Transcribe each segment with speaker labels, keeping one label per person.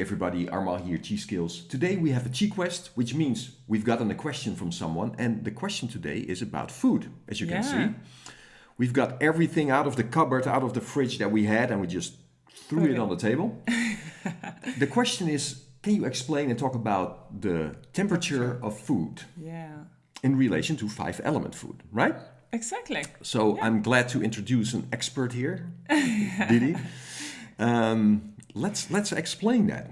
Speaker 1: everybody, Armal here, Chi Skills. Today we have a Chi Quest, which means we've gotten a question from someone, and the question today is about food, as you can see. We've got everything out of the cupboard, out of the fridge that we had, and we just threw it on the table. The question is, can you explain and talk about the temperature of food in relation to 5-element food, right?
Speaker 2: Exactly.
Speaker 1: So I'm glad to introduce an expert here, Didi. Let's explain that.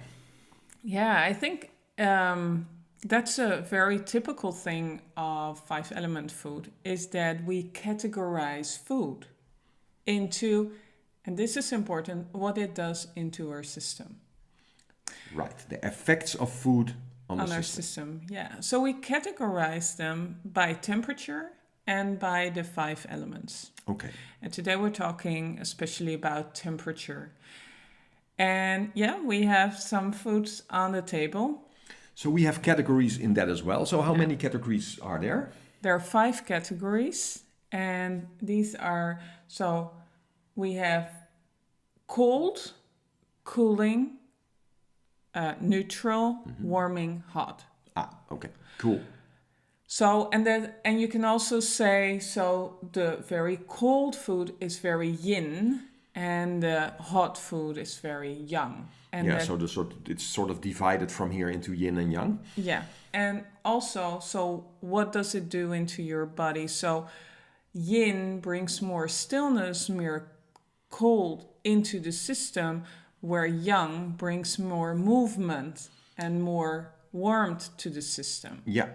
Speaker 2: Yeah, I think that's a very typical thing of 5-element food, is that we categorize food into, and this is important, what it does into our system.
Speaker 1: Right, the effects of food on
Speaker 2: our system. Yeah, so we categorize them by temperature and by the 5 elements.
Speaker 1: Okay.
Speaker 2: And today we're talking especially about temperature. And we have some foods on the table.
Speaker 1: So we have categories in that as well. So how many categories are there?
Speaker 2: There are 5 categories. And these are, so we have cold, cooling, neutral, warming, hot.
Speaker 1: Okay, cool.
Speaker 2: So, and you can also say, so the very cold food is very yin, and the hot food is very yang. And
Speaker 1: so it's sort of divided from here into yin and yang.
Speaker 2: Yeah, and also, so what does it do into your body? So yin brings more stillness, more cold into the system, where yang brings more movement and more warmth to the system.
Speaker 1: Yeah.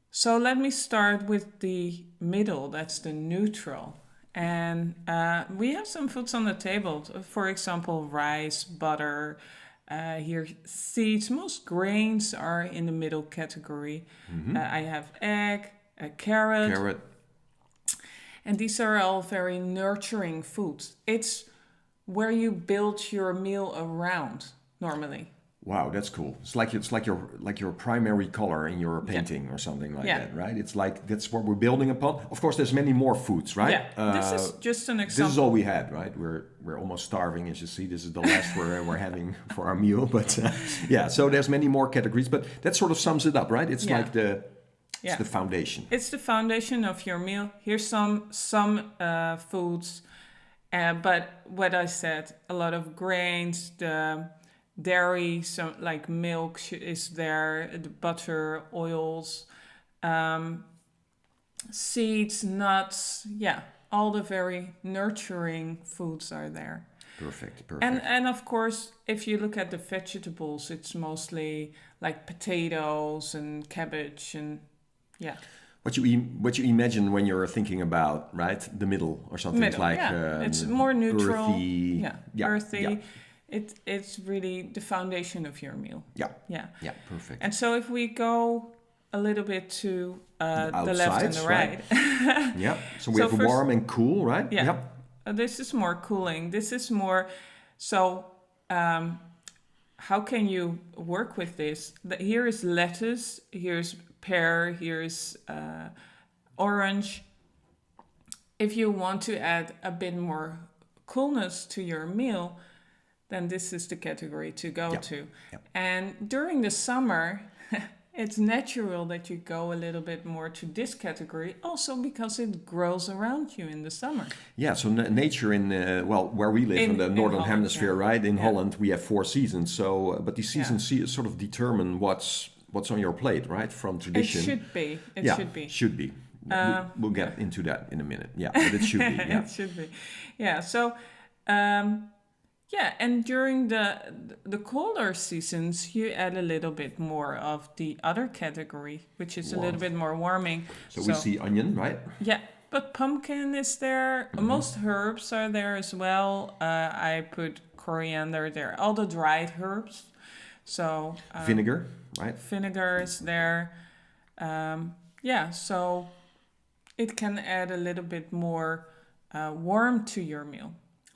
Speaker 2: So let me start with the middle, that's the neutral. And we have some foods on the table, for example, rice, butter, here seeds. Most grains are in the middle category. I have egg, a carrot. And these are all very nurturing foods. It's where you build your meal around normally.
Speaker 1: Wow, that's cool. It's like your primary color in your painting or something like that, right? It's like that's what we're building upon. Of course, there's many more foods, right?
Speaker 2: Yeah, this is just an example.
Speaker 1: This is all we had, right? We're almost starving, as you see. This is the last we're having for our meal, but so there's many more categories, but that sort of sums it up, right? It's like the foundation.
Speaker 2: It's the foundation of your meal. Here's some foods, but what I said, a lot of grains, the dairy, so like milk is there, the butter, oils, seeds, nuts, all the very nurturing foods are there.
Speaker 1: Perfect.
Speaker 2: And of course, if you look at the vegetables, it's mostly like potatoes and cabbage and
Speaker 1: What you imagine when you're thinking about, right, the middle or something
Speaker 2: it's more neutral,
Speaker 1: earthy.
Speaker 2: Earthy.
Speaker 1: Yeah.
Speaker 2: It's really the foundation of your meal.
Speaker 1: Yeah, perfect.
Speaker 2: And so if we go a little bit to the left and the right.
Speaker 1: So we have
Speaker 2: first,
Speaker 1: warm and cool, right?
Speaker 2: This is more cooling. This is more, so how can you work with this? Here is lettuce, here's pear, here's orange. If you want to add a bit more coolness to your meal, then this is the category to go to. And during the summer, it's natural that you go a little bit more to this category, also because it grows around you in the summer.
Speaker 1: Yeah, so nature in, where we live in the Northern
Speaker 2: Holland,
Speaker 1: Hemisphere, right? In Holland, we have 4 seasons. So, but these seasons sort of determine what's on your plate, right? From tradition.
Speaker 2: It should be.
Speaker 1: Should be. We'll get into that in a minute. Yeah, but it should be. Yeah.
Speaker 2: It should be. Yeah, so... and during the colder seasons, you add a little bit more of the other category, which is a little bit more warming.
Speaker 1: So we see onion, right?
Speaker 2: Yeah, but pumpkin is there. Most herbs are there as well. I put coriander there, all the dried herbs. So
Speaker 1: vinegar, right?
Speaker 2: Vinegar is there. So it can add a little bit more warmth to your meal.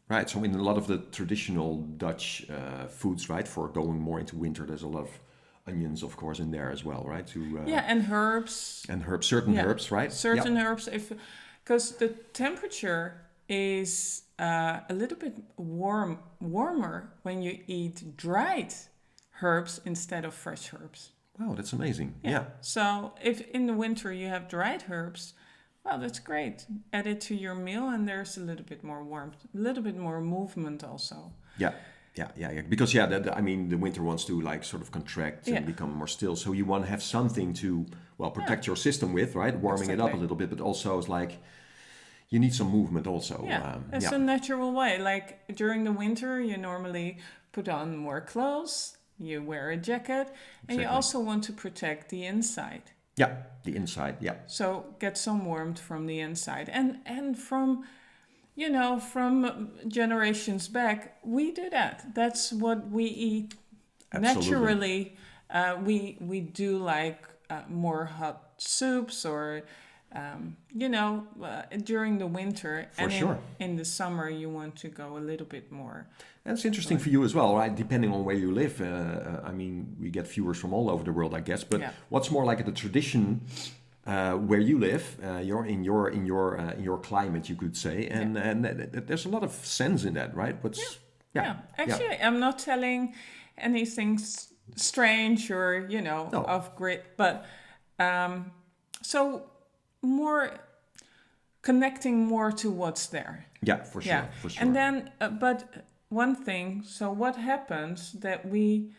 Speaker 1: Right, so in a lot of the traditional Dutch foods, right, for going more into winter, there's a lot of onions, of course, in there as well, right?
Speaker 2: And herbs.
Speaker 1: And herbs, certain herbs, right?
Speaker 2: Certain herbs, because the temperature is a little bit warmer when you eat dried herbs instead of fresh herbs.
Speaker 1: Wow, that's amazing. Yeah.
Speaker 2: So if in the winter you have dried herbs, well, that's great. Add it to your meal and there's a little bit more warmth, a little bit more movement also.
Speaker 1: Yeah. Yeah. Because I mean, the winter wants to like sort of contract and become more still. So you want to have something to, well, protect your system with, right? Warming it up a little bit, but also it's like you need some movement also.
Speaker 2: Yeah, it's a natural way. Like during the winter, you normally put on more clothes, you wear a jacket, and you also want to protect the inside.
Speaker 1: Yeah, the inside, yeah.
Speaker 2: So get some warmth from the inside. And from, you know, from generations back, we do that. That's what we eat naturally. We do like more hot soups or, during the winter. In the summer, you want to go a little bit more.
Speaker 1: That's interesting for you as well, right? Depending on where you live. I mean, we get viewers from all over the world, I guess. But what's more like the tradition where you live? You're in your climate, you could say, and there's a lot of sense in that, right?
Speaker 2: Actually, I'm not telling anything strange or off grid, but so more connecting more to what's there.
Speaker 1: Yeah, for sure.
Speaker 2: And then, but one thing. So what happens that we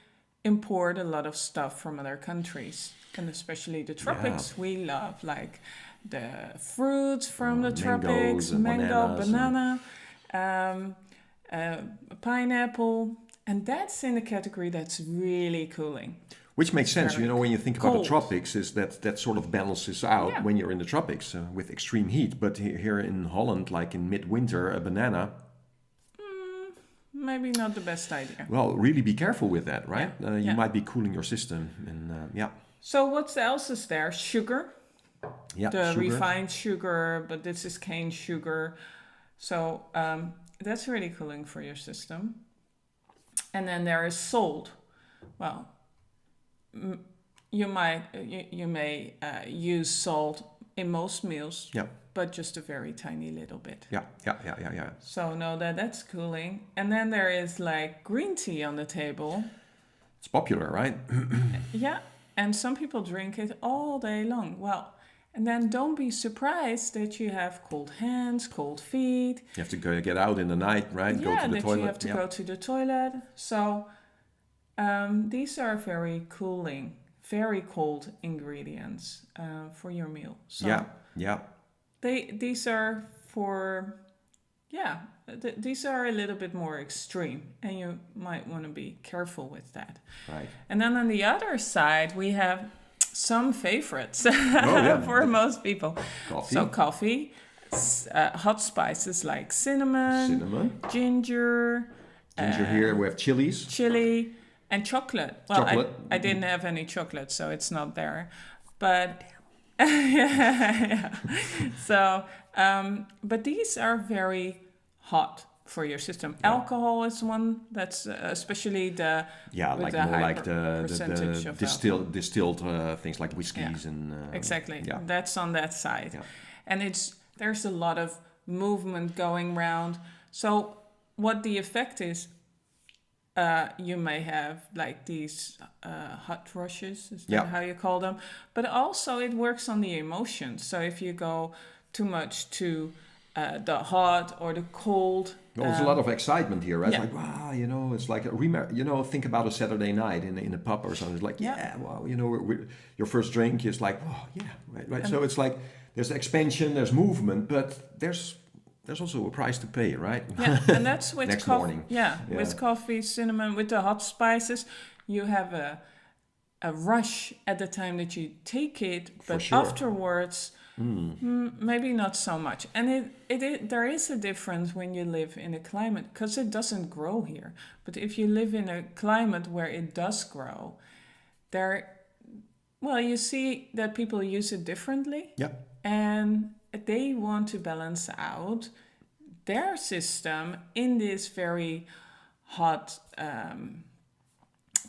Speaker 2: import a lot of stuff from other countries, and especially the tropics. We love like the fruits from the tropics, mango, banana, pineapple, and that's in the category that's really cooling.
Speaker 1: Which makes sense, when you think about the tropics, is that sort of balances out when you're in the tropics with extreme heat. But here in Holland, like in midwinter, a banana.
Speaker 2: Maybe not the best idea.
Speaker 1: Well, really be careful with that, right? You might be cooling your system. And
Speaker 2: So what else is there? Sugar.
Speaker 1: Yeah,
Speaker 2: sugar. Refined sugar, but this is cane sugar. So that's really cooling for your system. And then there is salt. Well, you may use salt in most meals, but just a very tiny little bit.
Speaker 1: Yeah.
Speaker 2: So know that's cooling. And then there is like green tea on the table.
Speaker 1: It's popular, right?
Speaker 2: Yeah, and some people drink it all day long. Well, and then don't be surprised that you have cold hands, cold feet.
Speaker 1: You have to get out in the night, right? Go to the toilet.
Speaker 2: You have to go to the toilet. So these are very cooling, very cold ingredients for your meal. So these are for, these are a little bit more extreme, and you might want to be careful with that.
Speaker 1: Right.
Speaker 2: And then on the other side, we have some favorites for most people.
Speaker 1: Coffee.
Speaker 2: So coffee, hot spices like cinnamon. Ginger.
Speaker 1: Here we have
Speaker 2: chili. And chocolate. Well, I didn't have any chocolate, so it's not there. But So, but these are very hot for your system. Alcohol is one that's especially the
Speaker 1: distilled things like whiskeys and
Speaker 2: exactly. That's on that side, and there's a lot of movement going around. So what the effect is. You may have like these hot rushes, is that how you call them? But also it works on the emotions. So if you go too much to the hot or the cold.
Speaker 1: Well, there's a lot of excitement here, right? It's like, wow, it's like, think about a Saturday night in a pub or something. It's like, your first drink is like, oh, yeah, right. So it's like, there's expansion, there's movement, but there's also a price to pay, right?
Speaker 2: Yeah, and that's with
Speaker 1: next morning.
Speaker 2: With coffee, cinnamon, with the hot spices, you have a rush at the time that you take it, but afterwards, maybe not so much. And there is a difference when you live in a climate, because it doesn't grow here. But if you live in a climate where it does grow, you see that people use it differently.
Speaker 1: Yeah.
Speaker 2: And they want to balance out their system in this very hot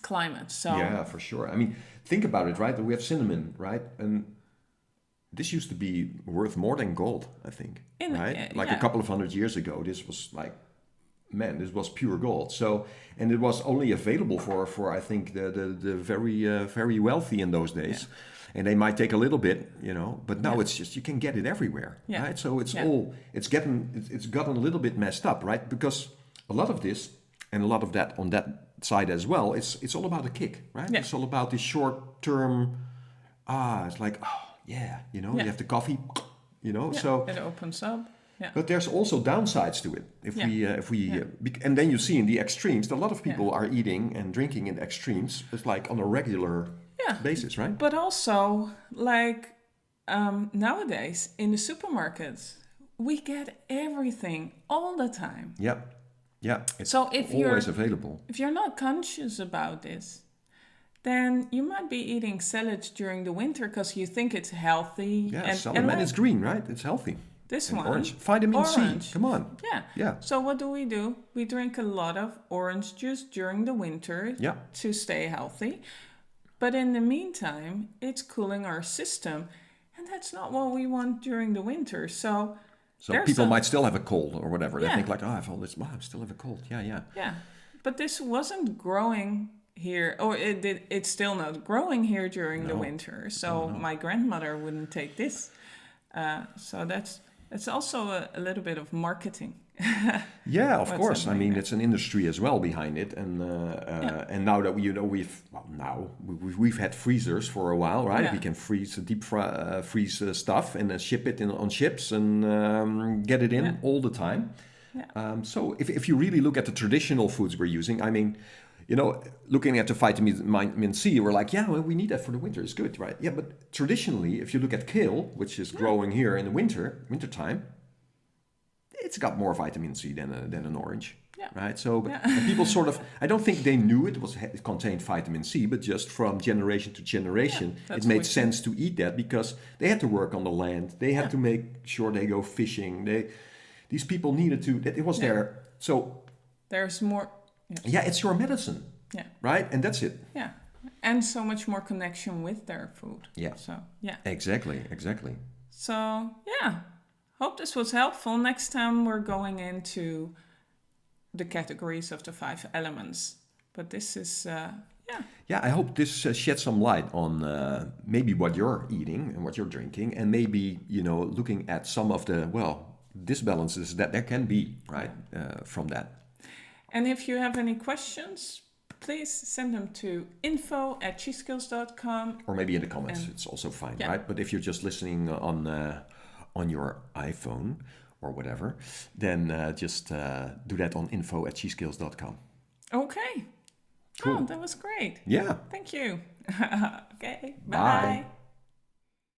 Speaker 2: climate. So
Speaker 1: yeah, for sure. I mean, think about it, right? We have cinnamon, right? And this used to be worth more than gold, I think, right? Like a couple of 100 years ago, this was like, man, this was pure gold. So, and it was only available for I think the very wealthy in those days. Yeah. And they might take a little bit, but now it's just, you can get it everywhere, right? So it's it's gotten a little bit messed up, right? Because a lot of this and a lot of that on that side as well, it's all about a kick, right? Yeah. It's all about the short term, it's like, you have the coffee, so
Speaker 2: it opens up. Yeah.
Speaker 1: But there's also downsides to it. If we and then you see in the extremes, a lot of people are eating and drinking in extremes. It's like on a regular basis, right?
Speaker 2: But also, like nowadays in the supermarkets, we get everything all the time.
Speaker 1: Yeah. It's
Speaker 2: so if
Speaker 1: always available.
Speaker 2: If you're not conscious about this, then you might be eating salads during the winter because you think it's healthy.
Speaker 1: Yeah, and it's green, right? It's healthy.
Speaker 2: This
Speaker 1: and
Speaker 2: one,
Speaker 1: orange. Vitamin C. Come on.
Speaker 2: Yeah. So what do? We drink a lot of orange juice during the winter to stay healthy. But in the meantime, it's cooling our system. And that's not what we want during the winter. So
Speaker 1: people might still have a cold or whatever. They think like, I have all this, I still have a cold. Yeah.
Speaker 2: But this wasn't growing here, or it's still not growing here during the winter. So my grandmother wouldn't take this. So that's also a little bit of marketing.
Speaker 1: Yeah, of course. I mean, it's an industry as well behind it, and now that we've had freezers for a while, right? Yeah. We can freeze stuff and then ship it on ships and get it in all the time. Yeah. So if you really look at the traditional foods we're using, I mean, looking at the vitamin C, we're like, we need that for the winter. It's good, right? Yeah, but traditionally, if you look at kale, which is growing here in the wintertime, it's got more vitamin C than an orange, right? So people sort of, I don't think they knew it contained vitamin C, but just from generation to generation, it made sense to eat that because they had to work on the land. They had to make sure they go fishing. These people needed to, it was there. So
Speaker 2: there's more.
Speaker 1: Yeah, it's your medicine. Yeah. Right? And that's it.
Speaker 2: Yeah. And so much more connection with their food.
Speaker 1: Yeah.
Speaker 2: So, yeah.
Speaker 1: Exactly.
Speaker 2: So, hope this was helpful. Next time we're going into the categories of the 5 elements. But this is,
Speaker 1: Yeah, I hope this sheds some light on maybe what you're eating and what you're drinking. And maybe, looking at some of the, disbalances that there can be, right, from that.
Speaker 2: And if you have any questions, please send them to info@cheeskills.com.
Speaker 1: Or maybe in the comments, it's also fine, right? But if you're just listening on your iPhone or whatever, then just do that on info@cheeskills.com.
Speaker 2: Okay. Cool. Oh, that was great.
Speaker 1: Yeah.
Speaker 2: Thank you. Okay. Bye.